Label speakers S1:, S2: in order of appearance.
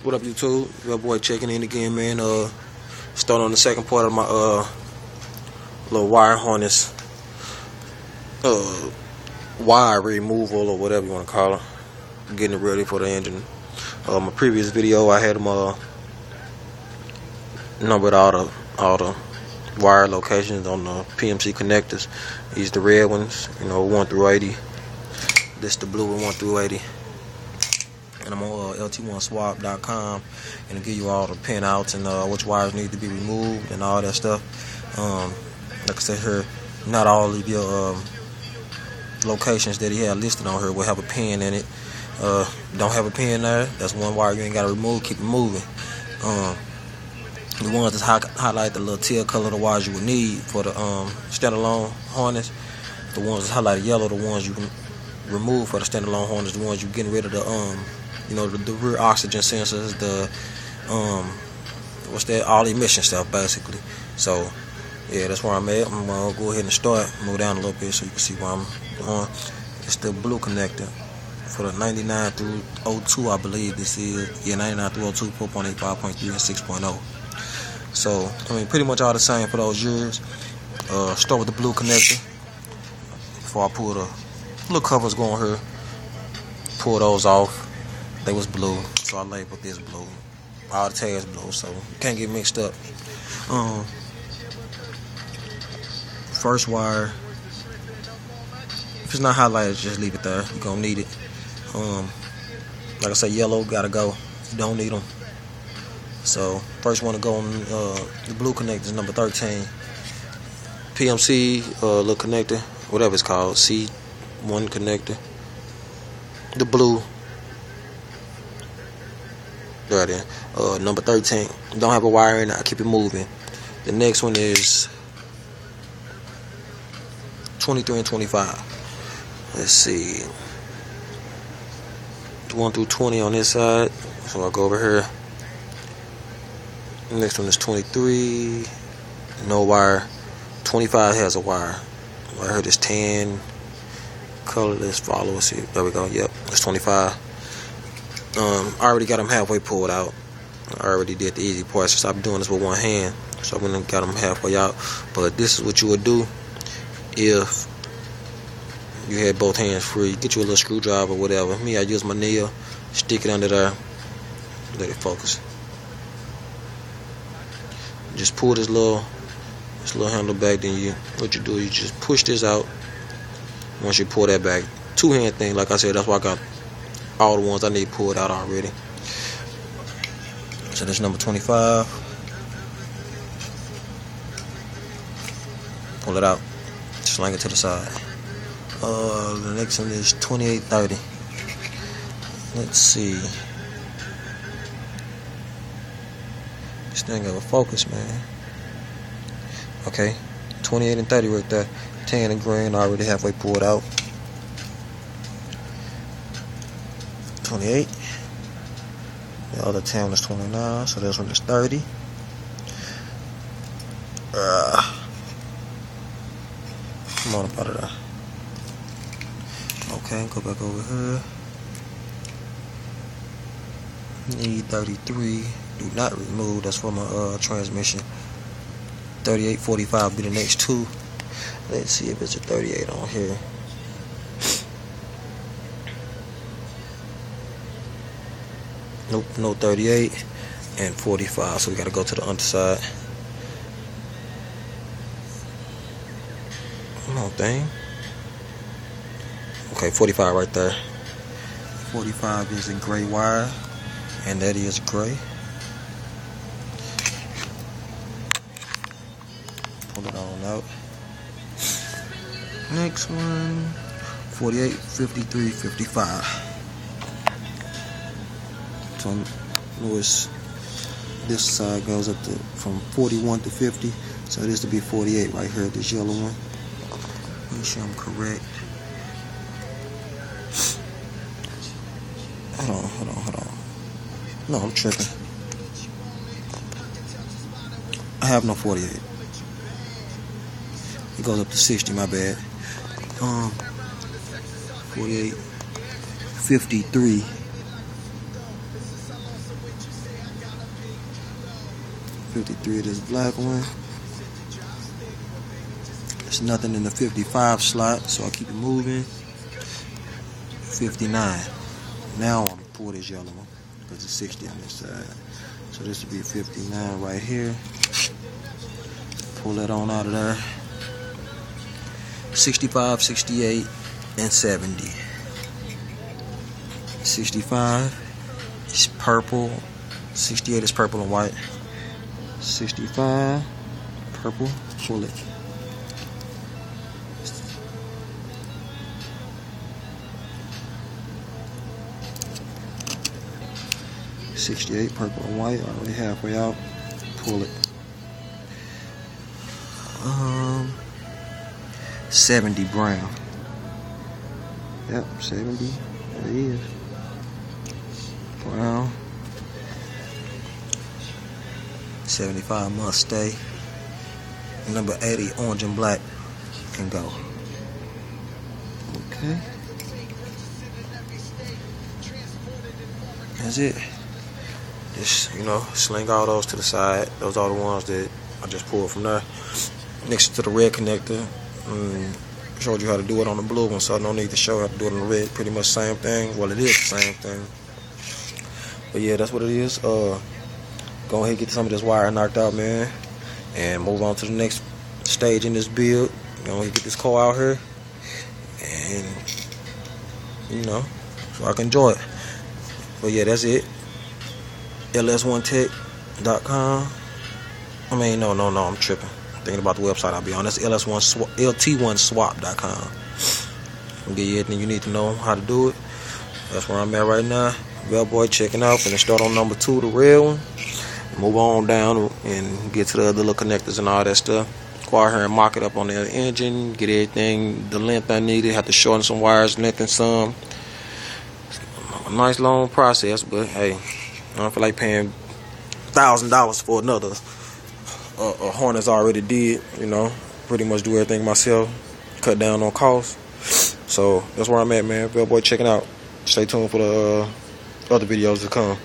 S1: What up, YouTube? Veltboy checking in again, man. Starting on the second part of my little wire harness, wire removal or whatever you want to call it. Getting it ready for the engine. My previous video, I had them numbered all the wire locations on the PMC connectors. These the red ones, 1 through 80. This the blue one, 1 through 80. And I'm on lt1swap.com, and it'll give you all the pin outs and which wires need to be removed and all that stuff. Like I said here, not all of your locations that he had listed on here will have a pin in it. Don't have a pin there, that's one wire you ain't got to remove. Keep it moving. The ones that highlight the little teal color, the wires you would need for the standalone harness. The ones that highlight yellow, the ones you can remove for the standalone harness. The ones you getting rid of the the rear oxygen sensors, the all emission stuff basically. So yeah, that's where I'm at. I'm gonna go ahead and start, move down a little bit so you can see where I'm on. It's the blue connector for the 99 through 02, I believe this is. Yeah, 99 through 02, 4.8, 5.3, and 6.0. So pretty much all the same for those years. Start with the blue connector. Before I pull the little covers going here, pull those off. They was blue, so I labeled this blue. All the tags blue, so you can't get mixed up. First wire, if it's not highlighted, just leave it there. You're gonna need it. Like I said, yellow gotta go. You don't need them. So first one to go on the blue connector is number 13. PMC little connector, whatever it's called, C1 connector. The blue. Right in. Number 13. Don't have a wire in it. I keep it moving. The next one is 23 and 25. Let's see. 1 through 20 on this side. So I'll go over here. The next one is 23. No wire. 25 has a wire. Right here, this tan colorless follow. Let's see. There we go. Yep. It's 25. I already got them halfway pulled out. I already did the easy part. So stop doing this with one hand. So I'm gonna got them halfway out. But this is what you would do if you had both hands free. Get you a little screwdriver or whatever. Me, I use my nail. Stick it under there. Let it focus. Just pull this little handle back. Then what you do, you just push this out. Once you pull that back, two-hand thing. Like I said, that's why I got all the ones I need pulled out already. So this number 25. Pull it out. Sling it to the side. The next one is 2830. Let's see. This thing got a focus, man. Okay. 28 and 30 right there. Tan and green already halfway pulled out. 28. The other tan is 29, so this one is 30. Come on up out of there. Okay, go back over here. Need 33. Do not remove. That's for my transmission. 38, 45 be the next two. Let's see if it's a 38 on here. Nope, no 38 and 45. So we gotta go to the underside. Come on, thing. Okay, 45 right there. 45 is a gray wire, and that is gray. Pull it on out. Next one, 48, 53, 55. So this side goes up to from 41 to 50. So this to be 48 right here, this yellow one. Make sure I'm correct. Hold on. No, I'm tripping. I have no 48. It goes up to 60, my bad. 48, 53, 53 of this black one. There's nothing in the 55 slot, so I keep it moving. 59. Now I'm gonna pull this yellow one because it's 60 on this side. So this would be 59 right here. Pull that on out of there. 65, 68, and 70. 65 is purple. 68 is purple and white. 65, purple, pull it. 68 purple and white, already halfway out. Pull it. 70 brown. Yep, 70. There it is. Brown. 75 must stay. Number 80 orange and black can go. Okay. That's it. Just, you know, sling all those to the side. Those are the ones that I just pulled from there. Next to the red connector. Showed you how to do it on the blue one, so no need to show how to do it on the red. Pretty much same thing. Well, it is the same thing. But yeah, that's what it is. Go ahead and get some of this wire knocked out, man, and move on to the next stage in this build. Go ahead and get this car out here, and you know, so I can enjoy it. But yeah, that's it. LS1tech.com. I mean, no, I'm tripping. Thinking about the website I'll be on. That's LT1swap.com. I'll give you everything you need to know how to do it. That's where I'm at right now. Veltboy checking out. Finna start on number 2, the red one. Move on down and get to the other little connectors and all that stuff. Go out here and mock it up on the engine. Get everything, the length I needed. Have to shorten some wires, lengthen some. A nice long process, but hey, I don't feel like paying $1,000 for another. A Hornets already did, you know, pretty much do everything myself, cut down on costs. So that's where I'm at, man. Veltboy checking out. Stay tuned for the other videos to come.